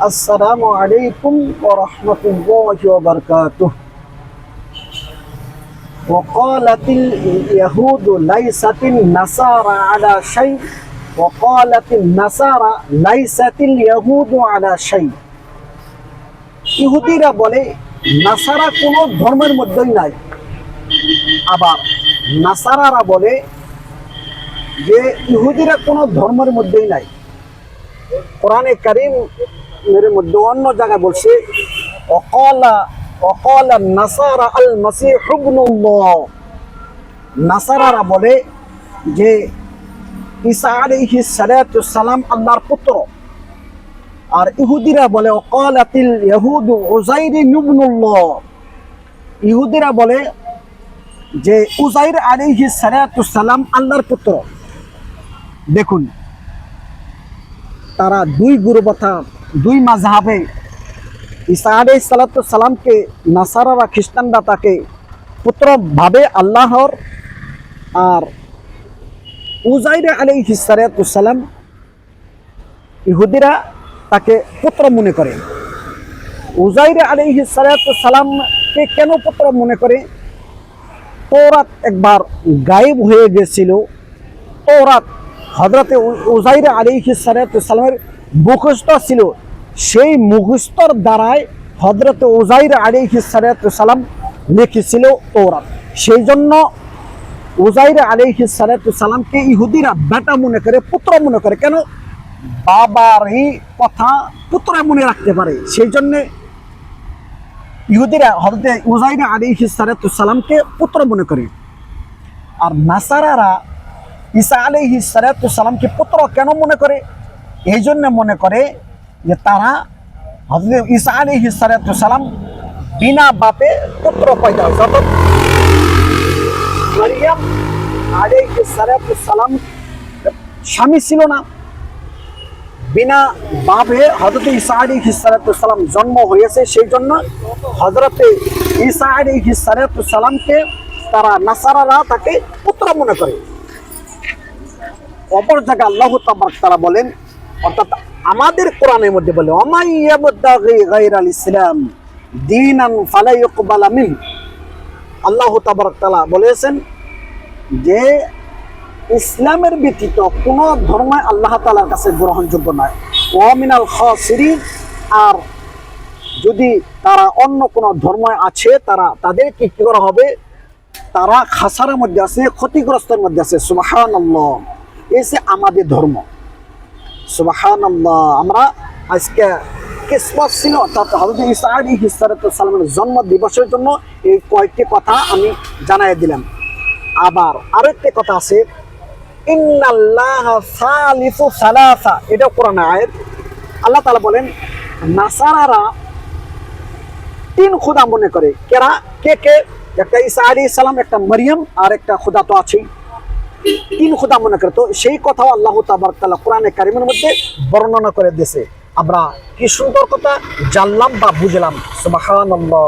السلام عليكم ورحمة الله وبركاته. وقالت اليهود ليست النصارى على شيء وقالت النصارى ليست اليهود على شيء. ইহুদিরা বলে নাসারা কোনো ধর্মের মধ্যেই নাই, আবার নাসারারা বলে যে ইহুদিরা কোনো ধর্মের মধ্যেই নাই। কোরআনে কারীমের মধ্যে অন্য জায়গায় বলছে ওয়াকালা নাসারা আল মাসীহ ইবনুল্লাহ। নাসারারা বলে যে ঈসা আলাইহিস সালাতু সালাম আল্লাহর পুত্র, আর ইহুদিরা বলে ওয়াকালাতিল ইয়াহুদু উযাইর ইবনুল্লাহ। ইহুদিরা বলে যে উযাইর আলাইহিস সালাতু সালাম আল্লাহর পুত্র। দেখুন, তারা দুই গুরুবথা, দুই মাযহাবে ঈসা আলাইহিস সালাতু সালামকে নাসারারা খ্রিস্টানরা তাকে পুত্র ভাবে আল্লাহর, আর উযাইর আলাইহিস সালাতু সালাম ইহুদিরা তাকে পুত্র মনে করে। উযাইর আলাইহিস সালাতু সালামকে কেন পুত্র মনে করে? তওরাত একবার গায়েব হয়ে গেছিল। তওরাত হযরতে উযাইর আলাইহিস সালাতু সালামের মুখস্থ ছিল, সেই মুখস্থর দ্বারাই হযরতে উযাইর আলাইহিস সালাতু সালাম লিখেছিল তওরাত। সেই জন্য উযাইর আলাইহিস সালাতু সালামকে ইহুদিরা বেটা মনে করে, পুত্র মনে করে। কেন? বাবারই কথা পুত্র মনে রাখতে পারে, সেই জন্য ইহুদিরা হযরতে উযাইর আলাইহিস সালাতু সালামকে পুত্র মনে করে। আর নাসারারা ঈসা আলাইহিস সালাতু সালামকে পুত্র কেন মনে করে? এই জন্য মনে করে যে তারা হযরত ঈসা আলাইহিস সালাতু সালাম বিনা বাপে পুত্র পয়দা হয়েছে। অর্থাৎ মারিয়াম আলাইহিস সালাতু সালাম স্বামী ছিল না, বিনা বাপে হযরত ঈসা আলাইহিস সালাতু সালাম জন্ম হয়েছে। সেই জন্য হযরত ঈসা আলাইহিস সালাতু সালামকে তারা নাসারারা তাকে পুত্র মনে করে। অপর জায়গায় আল্লাহ তাআলা বলেন, অর্থাৎ আমাদের কোরআনের মধ্যে বলে ওয়া ইয়াবতাগি গায়রাল ইসলাম দীনান ফালা ইউকবালা মিন। আল্লাহ তাআলা বলেছেন যে ইসলামের ব্যতীত কোনো ধর্ম আল্লাহ তাআলার কাছে গ্রহণযোগ্য নয়। ওয়া মিনাল খাসিরিন, আর যদি তারা অন্য কোনো ধর্ম আছে তাদেরকে কি করা হবে? তারা খাসারের মধ্যে আছে, ক্ষতিগ্রস্তের মধ্যে আছে। সুবহানাল্লাহ, এই যে আমাদের ধর্ম। সুবহানাল্লাহ, আমরা আজকে ক্রিসমাস ছিল, অর্থাৎ হযরত ঈসা আলাইহিস সালাতু সালামের জন্ম দিবসের জন্য এই কয়েকটি কথা আমি জানাই দিলাম। আবার আরেকটি কথা আছে, ইন্নাল্লাহা সালিসু সালাসা, এটা কোরআনের আয়াত। আল্লাহ তাআলা বলেন নাসারারা তিন খোদা মনে করে। কে? একটা ঈসা আলাইহিস সালাম, একটা মারিয়াম, আর একটা খোদা তো আছেই। তিন খোদা মনে করে। তো সেই কথাও আল্লাহ তাআলা কোরআনে কারীমের মধ্যে বর্ণনা করে দিয়েছে। আমরা কি সুন্দর কথা জানলাম বা বুঝলাম। সুবহানাল্লাহ।